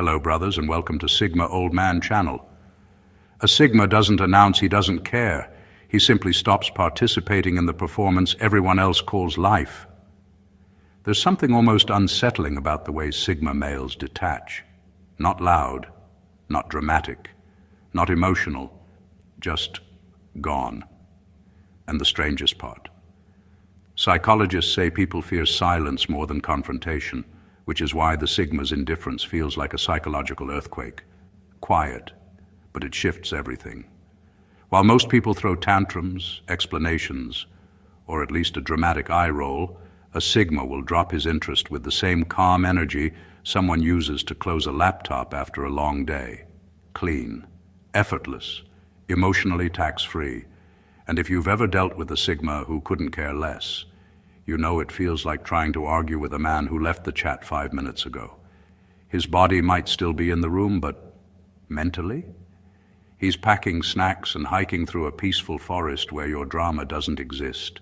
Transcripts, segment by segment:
Hello brothers and welcome to Sigma Old Man channel. A Sigma doesn't announce he doesn't care. He simply stops participating in the performance everyone else calls life. There's something almost unsettling about the way Sigma males detach. Not loud, not dramatic, not emotional, just gone. And the strangest part. Psychologists say people fear silence more than confrontation, which is why the Sigma's indifference feels like a psychological earthquake. Quiet, but it shifts everything. While most people throw tantrums, explanations, or at least a dramatic eye roll, a Sigma will drop his interest with the same calm energy someone uses to close a laptop after a long day. Clean, effortless, emotionally tax-free. And if you've ever dealt with a Sigma who couldn't care less, you know it feels like trying to argue with a man who left the chat 5 minutes ago. His body might still be in the room, but mentally? He's packing snacks and hiking through a peaceful forest where your drama doesn't exist.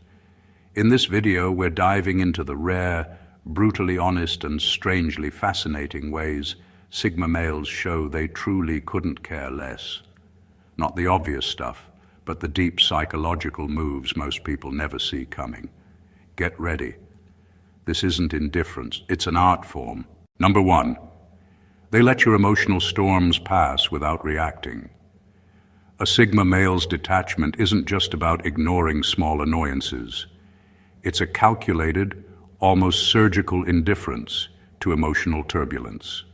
In this video, we're diving into the rare, brutally honest and strangely fascinating ways Sigma males show they truly couldn't care less. Not the obvious stuff, but the deep psychological moves most people never see coming. Get ready. This isn't indifference, it's an art form. Number 1, they let your emotional storms pass without reacting. A Sigma male's detachment isn't just about ignoring small annoyances. It's a calculated, almost surgical indifference to emotional turbulence.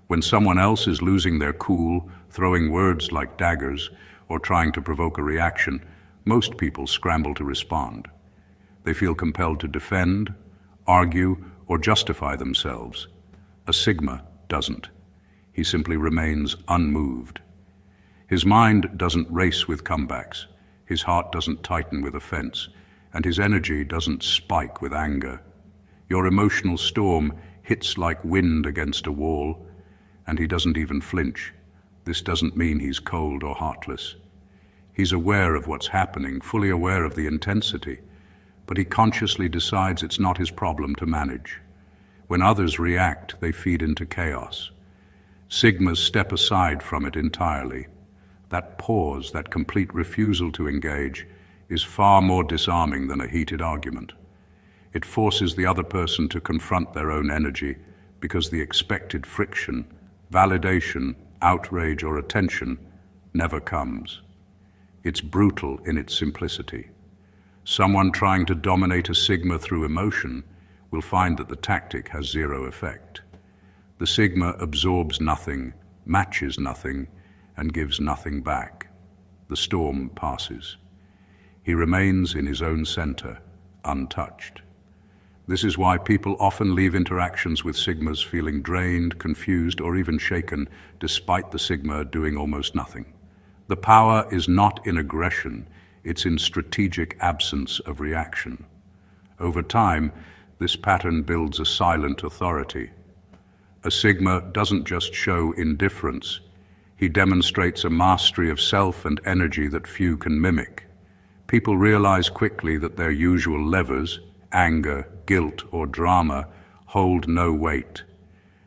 When someone else is losing their cool, throwing words like daggers, or trying to provoke a reaction, most people scramble to respond. They feel compelled to defend, argue, or justify themselves. A Sigma doesn't. He simply remains unmoved. His mind doesn't race with comebacks, his heart doesn't tighten with offense, and his energy doesn't spike with anger. Your emotional storm hits like wind against a wall, and he doesn't even flinch. This doesn't mean he's cold or heartless. He's aware of what's happening, fully aware of the intensity, but he consciously decides it's not his problem to manage. When others react, they feed into chaos. Sigmas step aside from it entirely. That pause, that complete refusal to engage, is far more disarming than a heated argument. It forces the other person to confront their own energy because the expected friction, validation, outrage, or attention never comes. It's brutal in its simplicity. Someone trying to dominate a Sigma through emotion will find that the tactic has zero effect. The Sigma absorbs nothing, matches nothing, and gives nothing back. The storm passes. He remains in his own center, untouched. This is why people often leave interactions with Sigmas feeling drained, confused, or even shaken, despite the Sigma doing almost nothing. The power is not in aggression, it's in strategic absence of reaction. Over time, this pattern builds a silent authority. A Sigma doesn't just show indifference, he demonstrates a mastery of self and energy that few can mimic. People realize quickly that their usual levers, anger, guilt, or drama, hold no weight.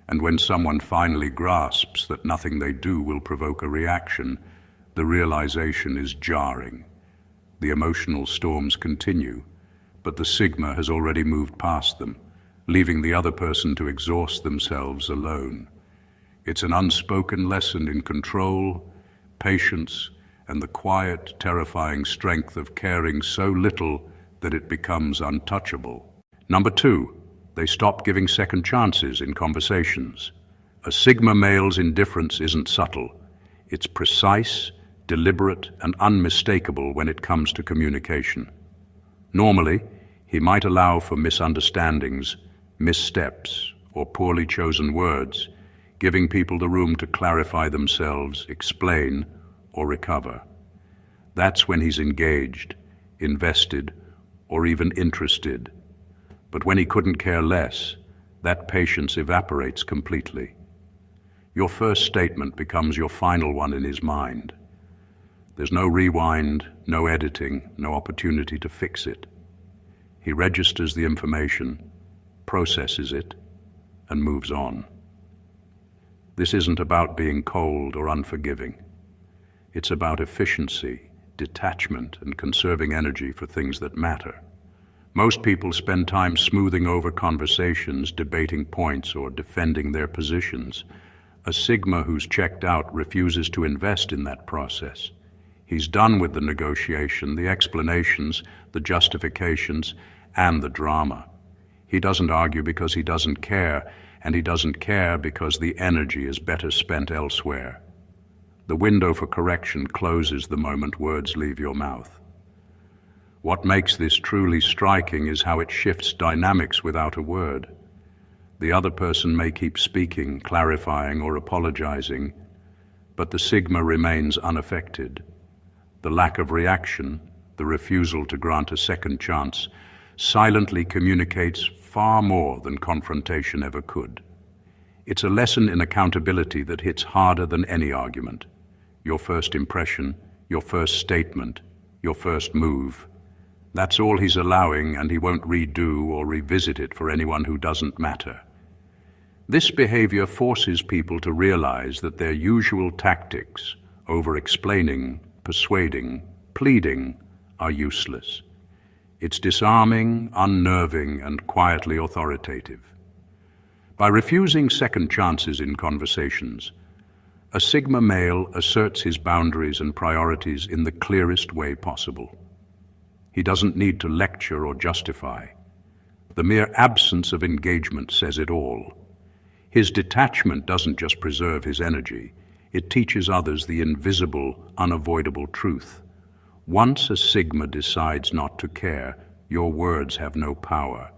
And when someone finally grasps that nothing they do will provoke a reaction, the realization is jarring. The emotional storms continue, but the Sigma has already moved past them, leaving the other person to exhaust themselves alone. It's an unspoken lesson in control, patience, and the quiet, terrifying strength of caring so little that it becomes untouchable. Number 2, they stop giving second chances in conversations. A Sigma male's indifference isn't subtle. It's precise, deliberate, and unmistakable when it comes to communication. Normally, he might allow for misunderstandings, missteps, or poorly chosen words, giving people the room to clarify themselves, explain, or recover. That's when he's engaged, invested, or even interested. But when he couldn't care less, that patience evaporates completely. Your first statement becomes your final one in his mind. There's no rewind, no editing, no opportunity to fix it. He registers the information, processes it, and moves on. This isn't about being cold or unforgiving. It's about efficiency, detachment, and conserving energy for things that matter. Most people spend time smoothing over conversations, debating points, or defending their positions. A Sigma who's checked out refuses to invest in that process. He's done with the negotiation, the explanations, the justifications, and the drama. He doesn't argue because he doesn't care, and he doesn't care because the energy is better spent elsewhere. The window for correction closes the moment words leave your mouth. What makes this truly striking is how it shifts dynamics without a word. The other person may keep speaking, clarifying, or apologizing, but the Sigma remains unaffected. The lack of reaction, the refusal to grant a second chance, silently communicates far more than confrontation ever could. It's a lesson in accountability that hits harder than any argument. Your first impression, your first statement, your first move. That's all he's allowing, and he won't redo or revisit it for anyone who doesn't matter. This behavior forces people to realize that their usual tactics, over-explaining, persuading, pleading, are useless. It's disarming, unnerving, and quietly authoritative. By refusing second chances in conversations, a Sigma male asserts his boundaries and priorities in the clearest way possible. He doesn't need to lecture or justify. The mere absence of engagement says it all. His detachment doesn't just preserve his energy, it teaches others the invisible, unavoidable truth. Once a Sigma decides not to care, your words have no power,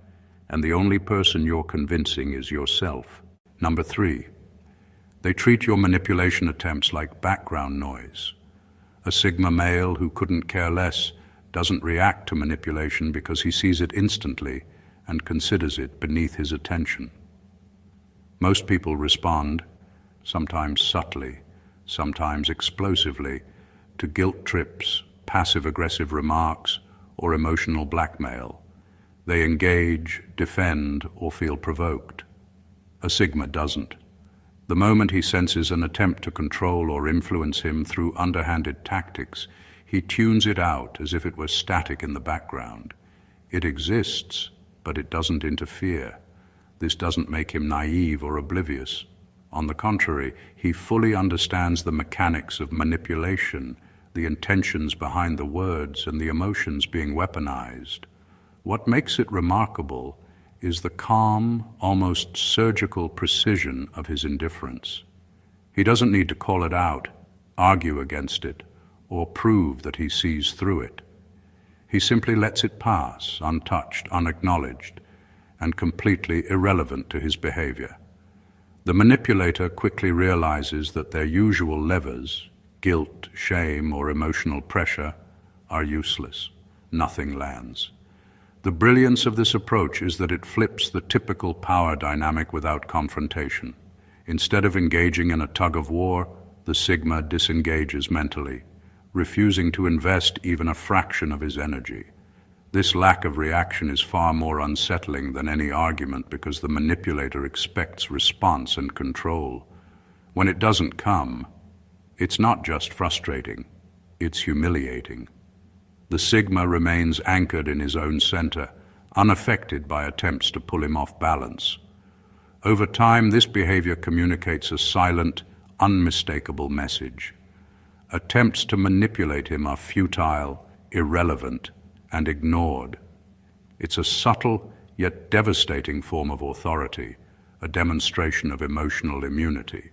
and the only person you're convincing is yourself. Number 3, they treat your manipulation attempts like background noise. A Sigma male who couldn't care less doesn't react to manipulation because he sees it instantly and considers it beneath his attention. Most people respond, sometimes subtly, sometimes explosively, to guilt trips, passive-aggressive remarks, or emotional blackmail. They engage, defend, or feel provoked. A Sigma doesn't. The moment he senses an attempt to control or influence him through underhanded tactics, he tunes it out as if it were static in the background. It exists, but it doesn't interfere. This doesn't make him naive or oblivious. On the contrary, he fully understands the mechanics of manipulation, the intentions behind the words, and the emotions being weaponized. What makes it remarkable is the calm, almost surgical precision of his indifference. He doesn't need to call it out, argue against it, or prove that he sees through it. He simply lets it pass, untouched, unacknowledged, and completely irrelevant to his behavior. The manipulator quickly realizes that their usual levers, guilt, shame, or emotional pressure, are useless. Nothing lands. The brilliance of this approach is that it flips the typical power dynamic without confrontation. Instead of engaging in a tug-of-war, the Sigma disengages mentally, refusing to invest even a fraction of his energy. This lack of reaction is far more unsettling than any argument because the manipulator expects response and control. When it doesn't come, it's not just frustrating, it's humiliating. The Sigma remains anchored in his own center, unaffected by attempts to pull him off balance. Over time, this behavior communicates a silent, unmistakable message. Attempts to manipulate him are futile, irrelevant, and ignored. It's a subtle yet devastating form of authority, a demonstration of emotional immunity.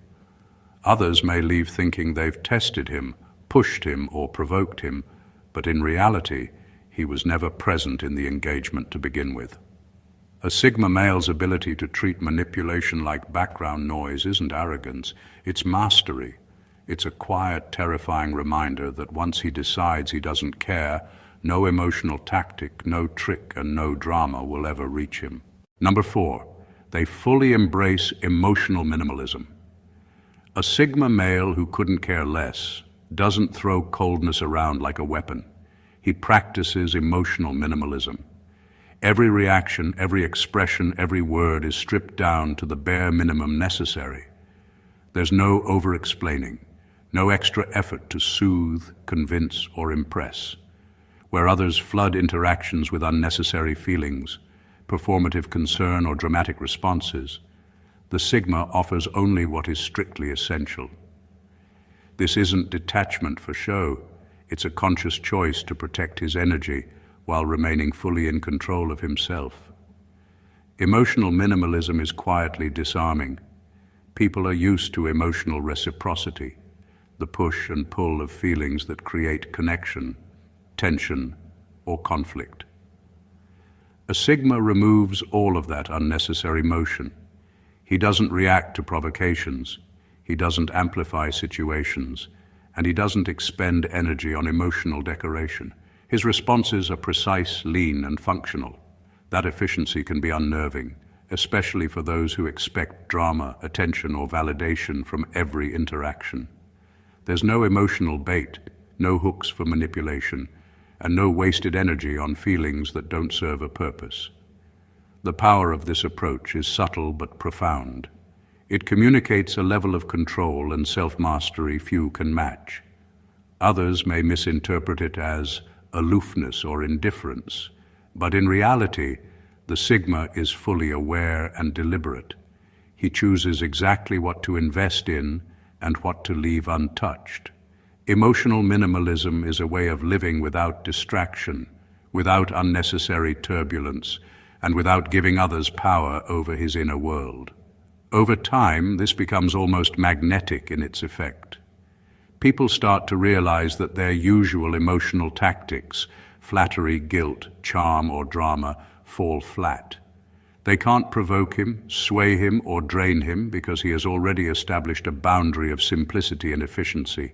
Others may leave thinking they've tested him, pushed him, or provoked him, but in reality, he was never present in the engagement to begin with. A Sigma male's ability to treat manipulation like background noise isn't arrogance, it's mastery. It's a quiet, terrifying reminder that once he decides he doesn't care, no emotional tactic, no trick, and no drama will ever reach him. Number 4, they fully embrace emotional minimalism. A Sigma male who couldn't care less doesn't throw coldness around like a weapon. He practices emotional minimalism. Every reaction, every expression, every word is stripped down to the bare minimum necessary. There's no over-explaining, no extra effort to soothe, convince, or impress. Where others flood interactions with unnecessary feelings, performative concern, or dramatic responses, the Sigma offers only what is strictly essential. This isn't detachment for show, it's a conscious choice to protect his energy while remaining fully in control of himself. Emotional minimalism is quietly disarming. People are used to emotional reciprocity, the push and pull of feelings that create connection, tension, or conflict. A Sigma removes all of that unnecessary motion. He doesn't react to provocations, he doesn't amplify situations, and he doesn't expend energy on emotional decoration. His responses are precise, lean, and functional. That efficiency can be unnerving, especially for those who expect drama, attention, or validation from every interaction. There's no emotional bait, no hooks for manipulation, and no wasted energy on feelings that don't serve a purpose. The power of this approach is subtle but profound. It communicates a level of control and self-mastery few can match. Others may misinterpret it as aloofness or indifference, but in reality, the Sigma is fully aware and deliberate. He chooses exactly what to invest in and what to leave untouched. Emotional minimalism is a way of living without distraction, without unnecessary turbulence, and without giving others power over his inner world. Over time, this becomes almost magnetic in its effect. People start to realize that their usual emotional tactics, flattery, guilt, charm, or drama, fall flat. They can't provoke him, sway him, or drain him because he has already established a boundary of simplicity and efficiency.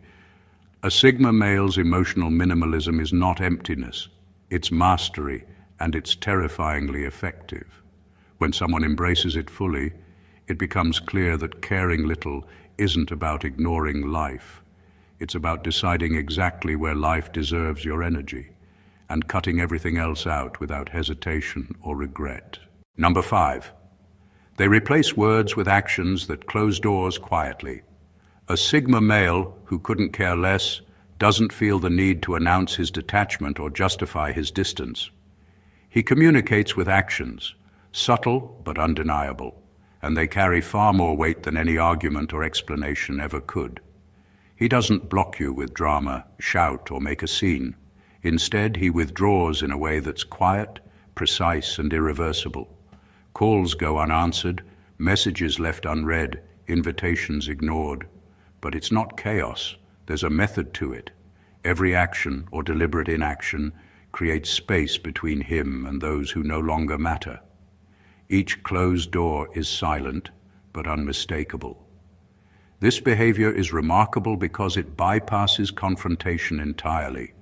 A Sigma male's emotional minimalism is not emptiness, it's mastery, and it's terrifyingly effective. When someone embraces it fully, it becomes clear that caring little isn't about ignoring life. It's about deciding exactly where life deserves your energy and cutting everything else out without hesitation or regret. Number 5. They replace words with actions that close doors quietly. A Sigma male who couldn't care less doesn't feel the need to announce his detachment or justify his distance. He communicates with actions, subtle but undeniable, and they carry far more weight than any argument or explanation ever could. He doesn't block you with drama, shout, or make a scene. Instead, he withdraws in a way that's quiet, precise, and irreversible. Calls go unanswered, messages left unread, invitations ignored. But it's not chaos. There's a method to it. Every action or deliberate inaction creates space between him and those who no longer matter. Each closed door is silent but unmistakable. This behavior is remarkable because it bypasses confrontation entirely.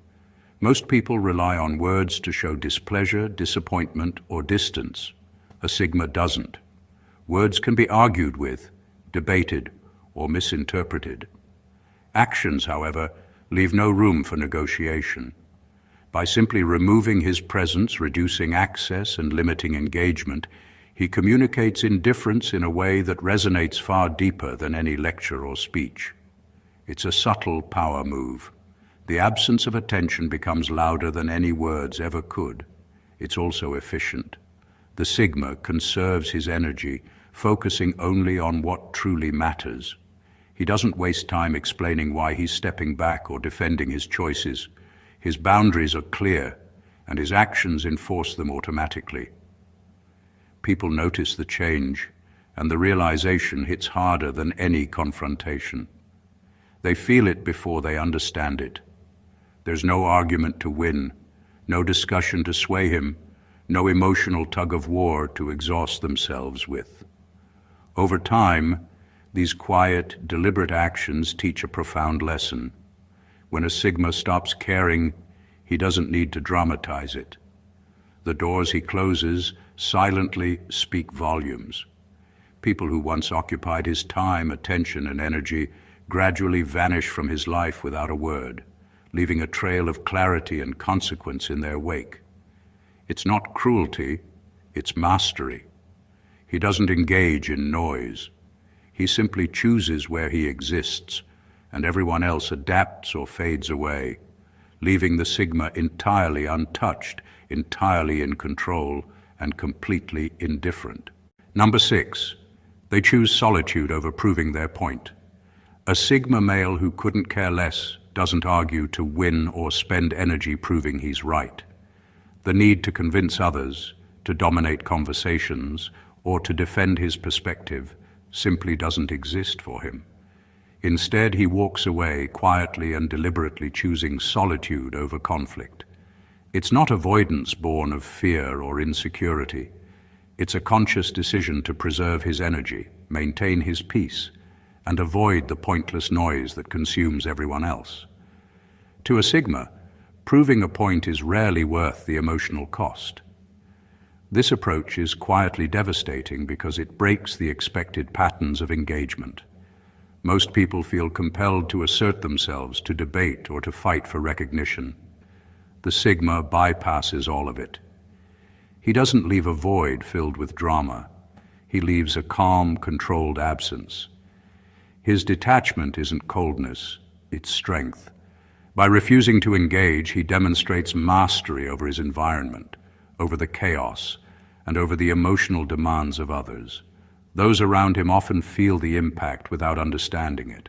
Most people rely on words to show displeasure, disappointment, or distance. A Sigma doesn't. Words can be argued with, debated, or misinterpreted. Actions, however, leave no room for negotiation. By simply removing his presence, reducing access, and limiting engagement, he communicates indifference in a way that resonates far deeper than any lecture or speech. It's a subtle power move. The absence of attention becomes louder than any words ever could. It's also efficient. The Sigma conserves his energy, focusing only on what truly matters. He doesn't waste time explaining why he's stepping back or defending his choices. His boundaries are clear, and his actions enforce them automatically. People notice the change, and the realization hits harder than any confrontation. They feel it before they understand it. There's no argument to win, no discussion to sway him, no emotional tug-of-war to exhaust themselves with. Over time, these quiet, deliberate actions teach a profound lesson. When a Sigma stops caring, he doesn't need to dramatize it. The doors he closes silently speak volumes. People who once occupied his time, attention, and energy gradually vanish from his life without a word, leaving a trail of clarity and consequence in their wake. It's not cruelty, it's mastery. He doesn't engage in noise. He simply chooses where he exists, and everyone else adapts or fades away, leaving the Sigma entirely untouched, entirely in control, and completely indifferent. Number 6. They choose solitude over proving their point. A Sigma male who couldn't care less doesn't argue to win or spend energy proving he's right. The need to convince others, to dominate conversations, or to defend his perspective simply doesn't exist for him. Instead, he walks away quietly and deliberately, choosing solitude over conflict. It's not avoidance born of fear or insecurity. It's a conscious decision to preserve his energy, maintain his peace, and avoid the pointless noise that consumes everyone else. To a Sigma, proving a point is rarely worth the emotional cost. This approach is quietly devastating because it breaks the expected patterns of engagement. Most people feel compelled to assert themselves, to debate, or to fight for recognition. The Sigma bypasses all of it. He doesn't leave a void filled with drama. He leaves a calm, controlled absence. His detachment isn't coldness, it's strength. By refusing to engage, he demonstrates mastery over his environment, over the chaos, and over the emotional demands of others. Those around him often feel the impact without understanding it,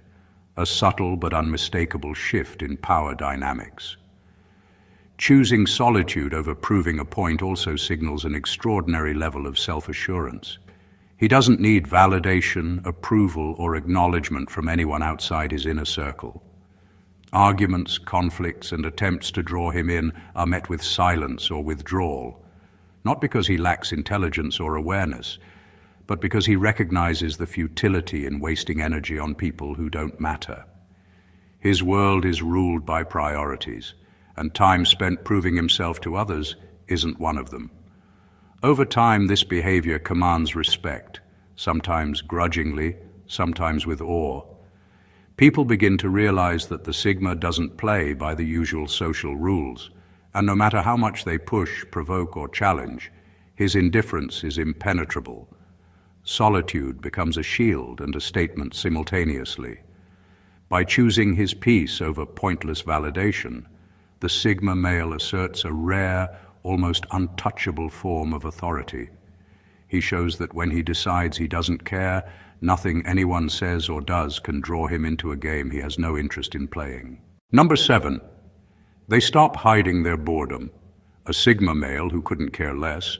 a subtle but unmistakable shift in power dynamics. Choosing solitude over proving a point also signals an extraordinary level of self-assurance. He doesn't need validation, approval, or acknowledgement from anyone outside his inner circle. Arguments, conflicts, and attempts to draw him in are met with silence or withdrawal, not because he lacks intelligence or awareness, but because he recognizes the futility in wasting energy on people who don't matter. His world is ruled by priorities, and time spent proving himself to others isn't one of them. Over time, this behavior commands respect, sometimes grudgingly, sometimes with awe. People begin to realize that the Sigma doesn't play by the usual social rules, and no matter how much they push, provoke, or challenge, his indifference is impenetrable. Solitude becomes a shield and a statement simultaneously. By choosing his peace over pointless validation, the Sigma male asserts a rare, almost untouchable form of authority. He shows that when he decides he doesn't care, nothing anyone says or does can draw him into a game he has no interest in playing. Number 7. They stop hiding their boredom. A Sigma male who couldn't care less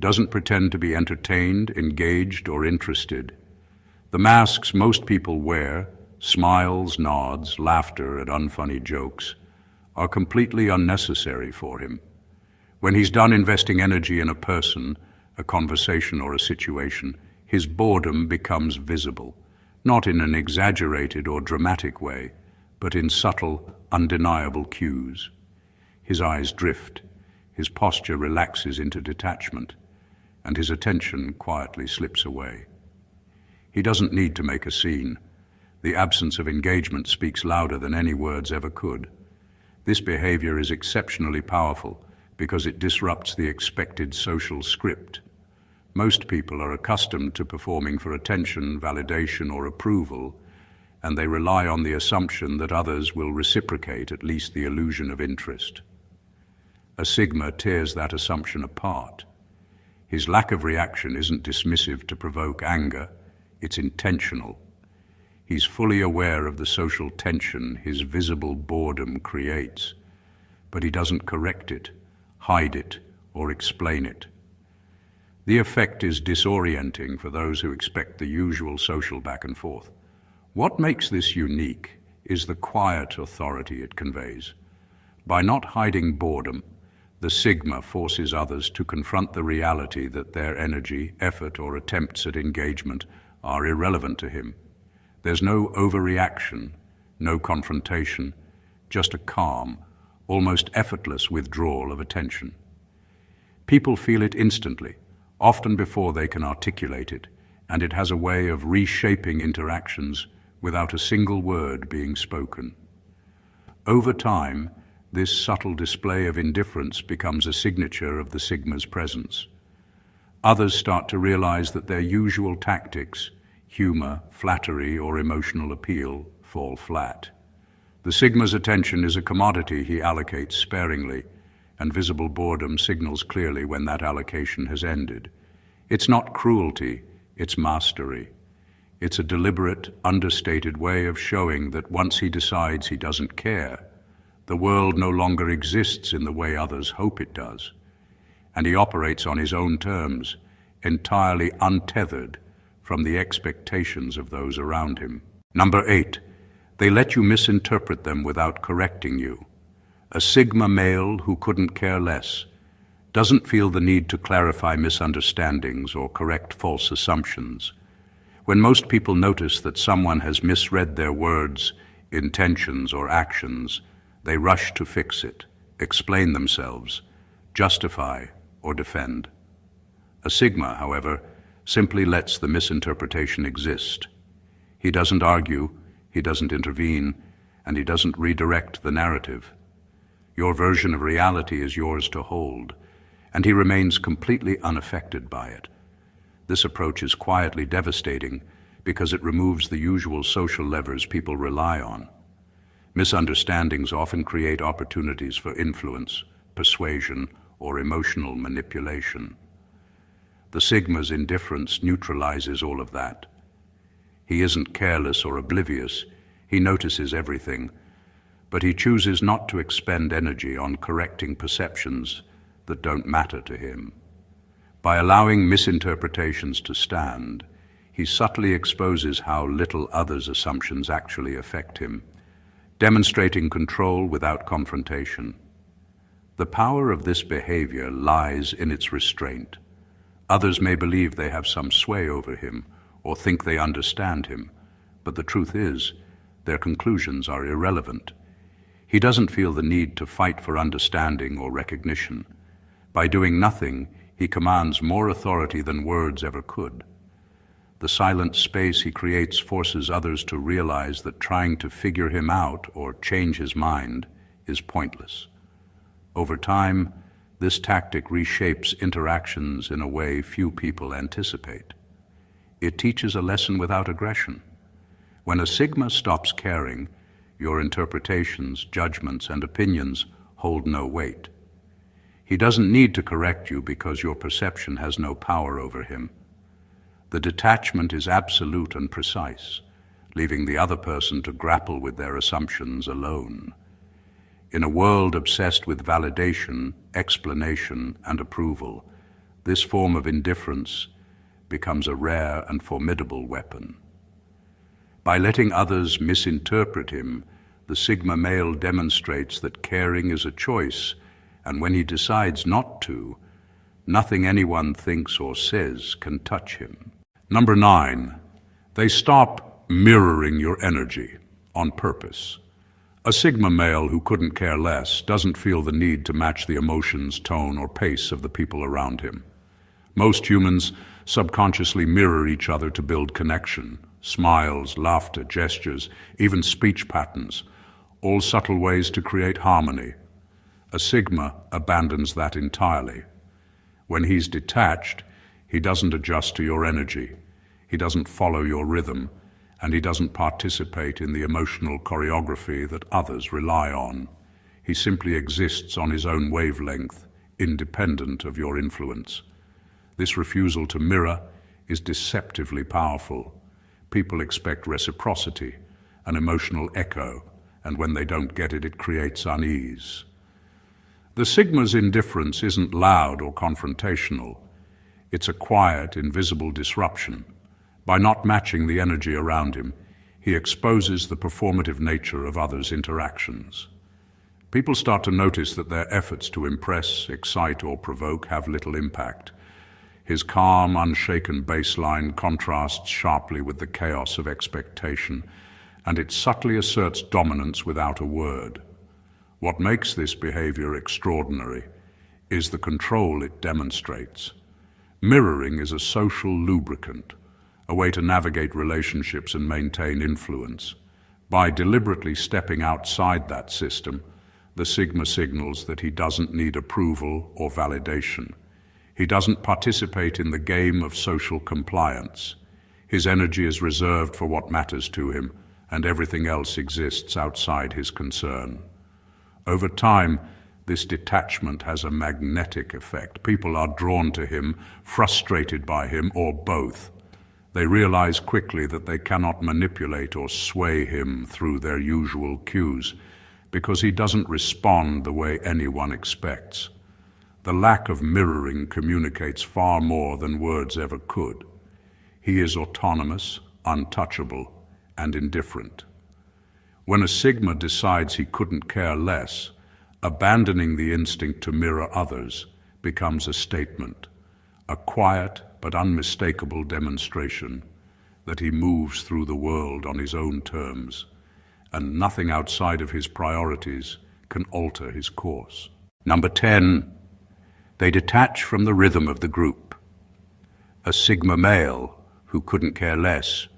doesn't pretend to be entertained, engaged, or interested. The masks most people wear, smiles, nods, laughter, and unfunny jokes, are completely unnecessary for him. When he's done investing energy in a person, a conversation, or a situation, his boredom becomes visible, not in an exaggerated or dramatic way, but in subtle, undeniable cues. His eyes drift, his posture relaxes into detachment, and his attention quietly slips away. He doesn't need to make a scene. The absence of engagement speaks louder than any words ever could. This behavior is exceptionally powerful because it disrupts the expected social script. Most people are accustomed to performing for attention, validation, or approval, and they rely on the assumption that others will reciprocate at least the illusion of interest. A Sigma tears that assumption apart. His lack of reaction isn't dismissive to provoke anger, it's intentional. He's fully aware of the social tension his visible boredom creates, but he doesn't correct it, hide it, or explain it. The effect is disorienting for those who expect the usual social back and forth. What makes this unique is the quiet authority it conveys. By not hiding boredom, the Sigma forces others to confront the reality that their energy, effort, or attempts at engagement are irrelevant to him. There's no overreaction, no confrontation, just a calm, almost effortless withdrawal of attention. People feel it instantly, often before they can articulate it, and it has a way of reshaping interactions without a single word being spoken. Over time, this subtle display of indifference becomes a signature of the Sigma's presence. Others start to realize that their usual tactics, Humor, flattery, or emotional appeal fall flat. The Sigma's attention is a commodity he allocates sparingly, and visible boredom signals clearly when that allocation has ended. It's not cruelty, it's mastery. It's a deliberate, understated way of showing that once he decides he doesn't care, the world no longer exists in the way others hope it does, and he operates on his own terms, entirely untethered from the expectations of those around him. Number 8, they let you misinterpret them without correcting you. A Sigma male who couldn't care less doesn't feel the need to clarify misunderstandings or correct false assumptions. When most people notice that someone has misread their words, intentions, or actions, they rush to fix it, explain themselves, justify, or defend. A Sigma, however, simply lets the misinterpretation exist. He doesn't argue, he doesn't intervene, and he doesn't redirect the narrative. Your version of reality is yours to hold, and he remains completely unaffected by it. This approach is quietly devastating because it removes the usual social levers people rely on. Misunderstandings often create opportunities for influence, persuasion, or emotional manipulation. The Sigma's indifference neutralizes all of that. He isn't careless or oblivious, he notices everything, but he chooses not to expend energy on correcting perceptions that don't matter to him. By allowing misinterpretations to stand, he subtly exposes how little others' assumptions actually affect him, demonstrating control without confrontation. The power of this behavior lies in its restraint. Others may believe they have some sway over him or think they understand him, but the truth is, their conclusions are irrelevant. He doesn't feel the need to fight for understanding or recognition. By doing nothing, he commands more authority than words ever could. The silent space he creates forces others to realize that trying to figure him out or change his mind is pointless. Over time, this tactic reshapes interactions in a way few people anticipate. It teaches a lesson without aggression. When a Sigma stops caring, your interpretations, judgments, and opinions hold no weight. He doesn't need to correct you because your perception has no power over him. The detachment is absolute and precise, leaving the other person to grapple with their assumptions alone. In a world obsessed with validation, explanation, and approval, this form of indifference becomes a rare and formidable weapon. By letting others misinterpret him, the Sigma male demonstrates that caring is a choice, and when he decides not to, nothing anyone thinks or says can touch him. Number 9, they stop mirroring your energy on purpose. A Sigma male who couldn't care less doesn't feel the need to match the emotions, tone, or pace of the people around him. Most humans subconsciously mirror each other to build connection. Smiles, laughter, gestures, even speech patterns, all subtle ways to create harmony. A Sigma abandons that entirely. When he's detached, he doesn't adjust to your energy, he doesn't follow your rhythm, and he doesn't participate in the emotional choreography that others rely on. He simply exists on his own wavelength, independent of your influence. This refusal to mirror is deceptively powerful. People expect reciprocity, an emotional echo, and when they don't get it, it creates unease. The Sigma's indifference isn't loud or confrontational. It's a quiet, invisible disruption. By not matching the energy around him, he exposes the performative nature of others' interactions. People start to notice that their efforts to impress, excite, or provoke have little impact. His calm, unshaken baseline contrasts sharply with the chaos of expectation, and it subtly asserts dominance without a word. What makes this behavior extraordinary is the control it demonstrates. Mirroring is a social lubricant, a way to navigate relationships and maintain influence. By deliberately stepping outside that system, the Sigma signals that he doesn't need approval or validation. He doesn't participate in the game of social compliance. His energy is reserved for what matters to him, and everything else exists outside his concern. Over time, this detachment has a magnetic effect. People are drawn to him, frustrated by him, or both. They realize quickly that they cannot manipulate or sway him through their usual cues, because he doesn't respond the way anyone expects. The lack of mirroring communicates far more than words ever could. He is autonomous, untouchable, and indifferent. When a Sigma decides he couldn't care less, abandoning the instinct to mirror others becomes a statement, a quiet but unmistakable demonstration that he moves through the world on his own terms, and nothing outside of his priorities can alter his course. Number 10, they detach from the rhythm of the group. A Sigma male who couldn't care less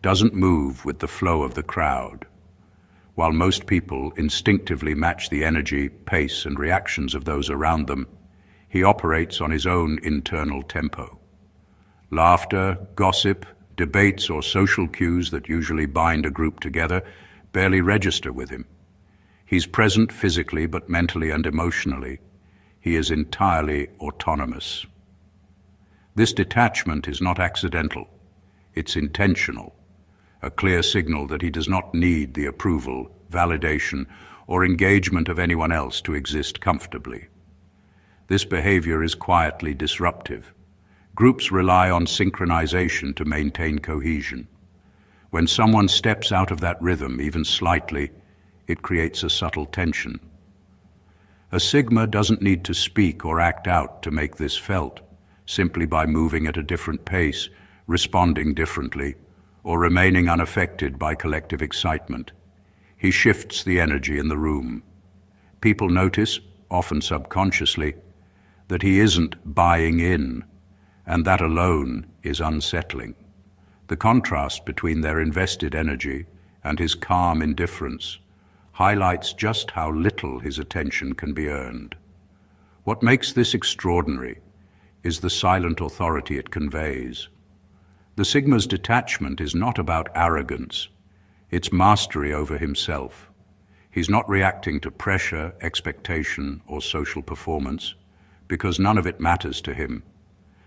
doesn't move with the flow of the crowd. While most people instinctively match the energy, pace, and reactions of those around them, he operates on his own internal tempo. Laughter, gossip, debates, or social cues that usually bind a group together barely register with him. He's present physically, but mentally and emotionally, he is entirely autonomous. This detachment is not accidental, it's intentional. A clear signal that he does not need the approval, validation, or engagement of anyone else to exist comfortably. This behavior is quietly disruptive. Groups rely on synchronization to maintain cohesion. When someone steps out of that rhythm, even slightly, it creates a subtle tension. A Sigma doesn't need to speak or act out to make this felt, simply by moving at a different pace, responding differently, or remaining unaffected by collective excitement. He shifts the energy in the room. People notice, often subconsciously, that he isn't buying in, and that alone is unsettling. The contrast between their invested energy and his calm indifference highlights just how little his attention can be earned. What makes this extraordinary is the silent authority it conveys. The Sigma's detachment is not about arrogance, it's mastery over himself. He's not reacting to pressure, expectation, or social performance, because none of it matters to him.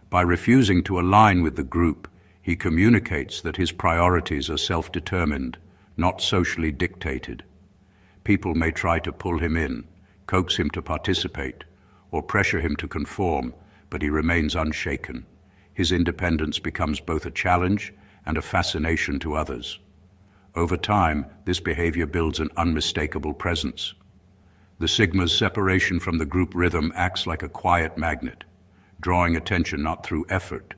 By refusing to align with the group, he communicates that his priorities are self-determined, not socially dictated. People may try to pull him in, coax him to participate, or pressure him to conform, but he remains unshaken. His independence becomes both a challenge and a fascination to others. Over time, this behavior builds an unmistakable presence. The Sigma's separation from the group rhythm acts like a quiet magnet, drawing attention not through effort,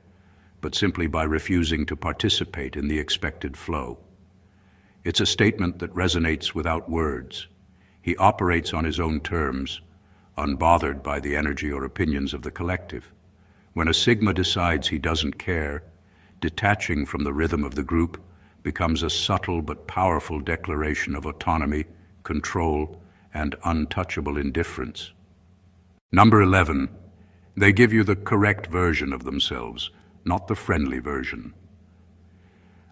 but simply by refusing to participate in the expected flow. It's a statement that resonates without words. He operates on his own terms, unbothered by the energy or opinions of the collective. When a Sigma decides he doesn't care, detaching from the rhythm of the group becomes a subtle but powerful declaration of autonomy, control, and untouchable indifference. Number 11, they give you the correct version of themselves, not the friendly version.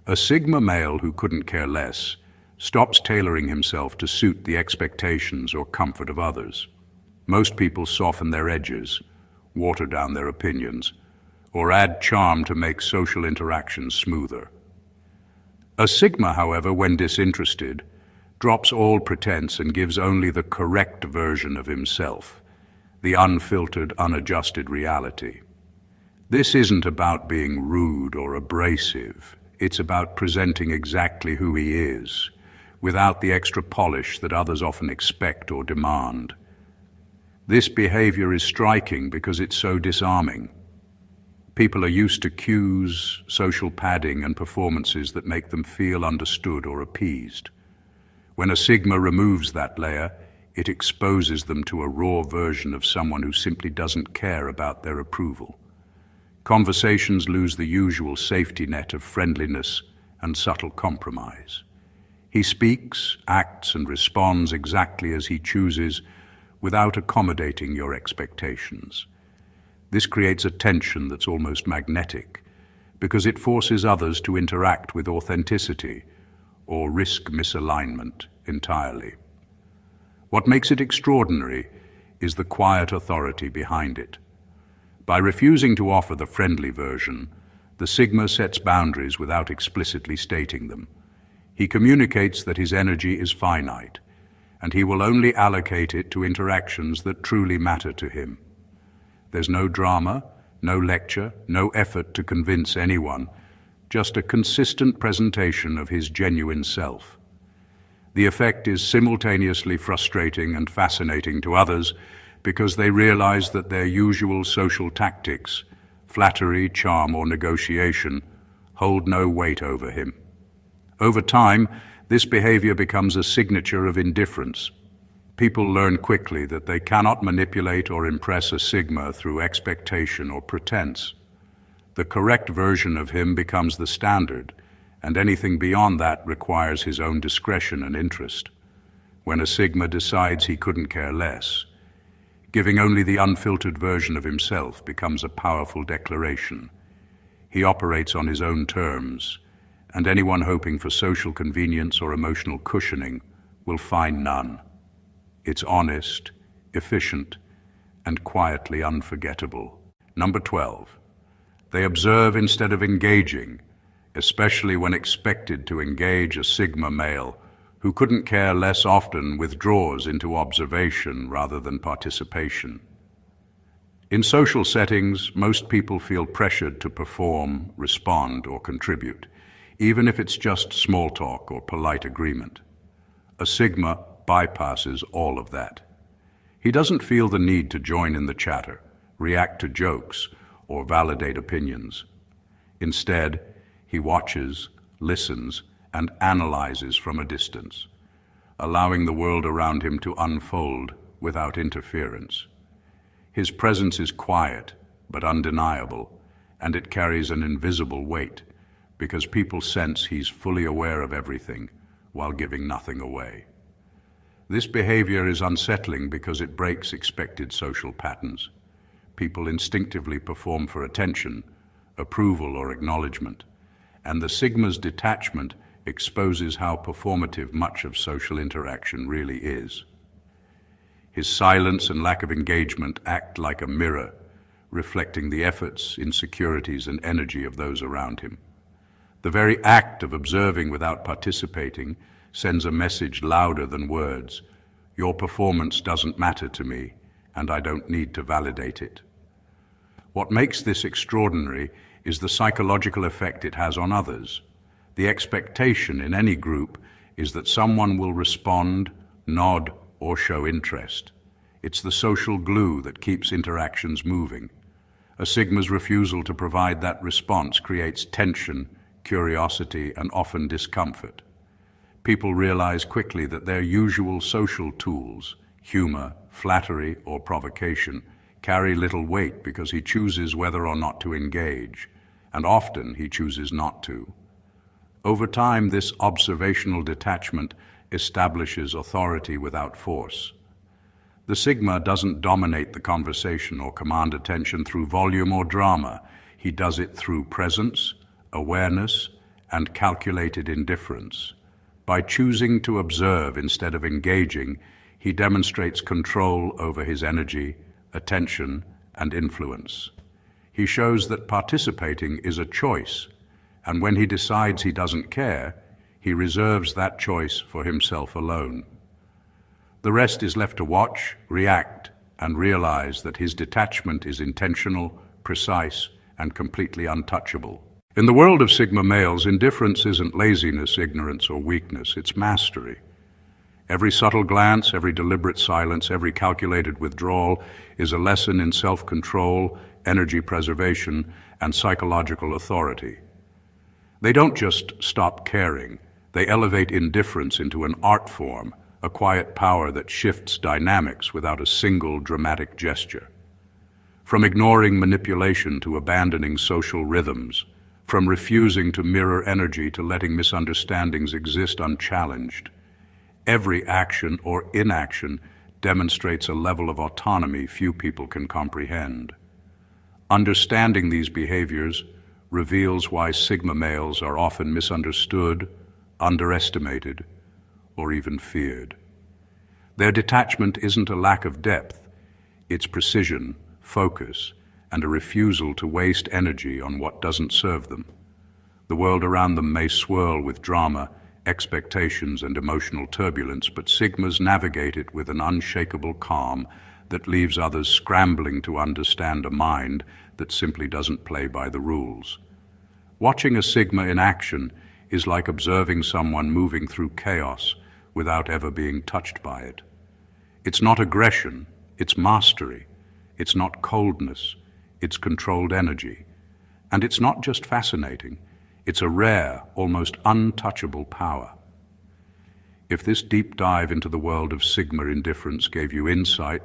A Sigma male who couldn't care less stops tailoring himself to suit the expectations or comfort of others. Most people soften their edges, water down their opinions, or add charm to make social interactions smoother. A Sigma, however, when disinterested, drops all pretense and gives only the correct version of himself, the unfiltered, unadjusted reality. This isn't about being rude or abrasive. It's about presenting exactly who he is, without the extra polish that others often expect or demand. This behavior is striking because it's so disarming. People are used to cues, social padding, and performances that make them feel understood or appeased. When a Sigma removes that layer, it exposes them to a raw version of someone who simply doesn't care about their approval. Conversations lose the usual safety net of friendliness and subtle compromise. He speaks, acts, and responds exactly as he chooses, without accommodating your expectations. This creates a tension that's almost magnetic, because it forces others to interact with authenticity or risk misalignment entirely. What makes it extraordinary is the quiet authority behind it. By refusing to offer the friendly version, the Sigma sets boundaries without explicitly stating them. He communicates that his energy is finite, and he will only allocate it to interactions that truly matter to him. There's no drama, no lecture, no effort to convince anyone, just a consistent presentation of his genuine self. The effect is simultaneously frustrating and fascinating to others because they realize that their usual social tactics, flattery, charm, or negotiation, hold no weight over him. Over time, this behavior becomes a signature of indifference. People learn quickly that they cannot manipulate or impress a Sigma through expectation or pretense. The correct version of him becomes the standard, and anything beyond that requires his own discretion and interest. When a Sigma decides he couldn't care less, giving only the unfiltered version of himself becomes a powerful declaration. He operates on his own terms, and anyone hoping for social convenience or emotional cushioning will find none. It's honest, efficient, and quietly unforgettable. Number 12. They observe instead of engaging, especially when expected to engage. A Sigma male who couldn't care less often withdraws into observation rather than participation. In social settings, most people feel pressured to perform, respond, or contribute, even if it's just small talk or polite agreement. A Sigma bypasses all of that. He doesn't feel the need to join in the chatter, react to jokes, or validate opinions. Instead, he watches, listens, and analyzes from a distance, allowing the world around him to unfold without interference. His presence is quiet but undeniable, and it carries an invisible weight because people sense he's fully aware of everything while giving nothing away. This behavior is unsettling because it breaks expected social patterns. People instinctively perform for attention, approval, or acknowledgement, and the Sigma's detachment exposes how performative much of social interaction really is. His silence and lack of engagement act like a mirror, reflecting the efforts, insecurities, and energy of those around him. The very act of observing without participating sends a message louder than words. Your performance doesn't matter to me, and I don't need to validate it. What makes this extraordinary is the psychological effect it has on others. The expectation in any group is that someone will respond, nod, or show interest. It's the social glue that keeps interactions moving. A Sigma's refusal to provide that response creates tension, curiosity, and often discomfort. People realize quickly that their usual social tools, humor, flattery, or provocation, carry little weight because he chooses whether or not to engage, and often he chooses not to. Over time, this observational detachment establishes authority without force. The Sigma doesn't dominate the conversation or command attention through volume or drama. He does it through presence, awareness, and calculated indifference. By choosing to observe instead of engaging, he demonstrates control over his energy, attention, and influence. He shows that participating is a choice, and when he decides he doesn't care, he reserves that choice for himself alone. The rest is left to watch, react, and realize that his detachment is intentional, precise, and completely untouchable. In the world of Sigma males, indifference isn't laziness, ignorance, or weakness, it's mastery. Every subtle glance, every deliberate silence, every calculated withdrawal is a lesson in self-control, energy preservation, and psychological authority. They don't just stop caring, they elevate indifference into an art form, a quiet power that shifts dynamics without a single dramatic gesture. From ignoring manipulation to abandoning social rhythms, from refusing to mirror energy to letting misunderstandings exist unchallenged, every action or inaction demonstrates a level of autonomy few people can comprehend. Understanding these behaviors reveals why Sigma males are often misunderstood, underestimated, or even feared. Their detachment isn't a lack of depth, it's precision, focus, and a refusal to waste energy on what doesn't serve them. The world around them may swirl with drama, expectations, and emotional turbulence, but Sigmas navigate it with an unshakable calm that leaves others scrambling to understand a mind that simply doesn't play by the rules. Watching a Sigma in action is like observing someone moving through chaos without ever being touched by it. It's not aggression, it's mastery. It's not coldness, it's controlled energy. And it's not just fascinating, it's a rare, almost untouchable power. If this deep dive into the world of Sigma indifference gave you insight,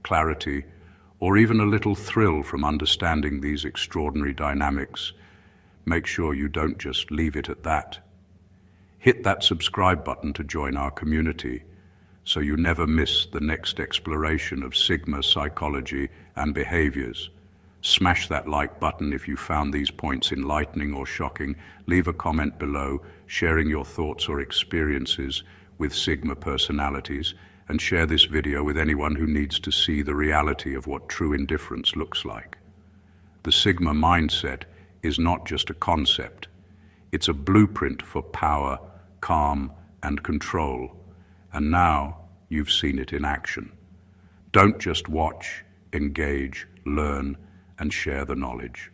clarity, or even a little thrill from understanding these extraordinary dynamics, make sure you don't just leave it at that. Hit that subscribe button to join our community so you never miss the next exploration of Sigma psychology and behaviors. Smash that like button if you found these points enlightening or shocking. Leave a comment below, sharing your thoughts or experiences with Sigma personalities, and share this video with anyone who needs to see the reality of what true indifference looks like. The Sigma mindset is not just a concept. It's a blueprint for power, calm, and control. And now you've seen it in action. Don't just watch, engage, learn, and share the knowledge.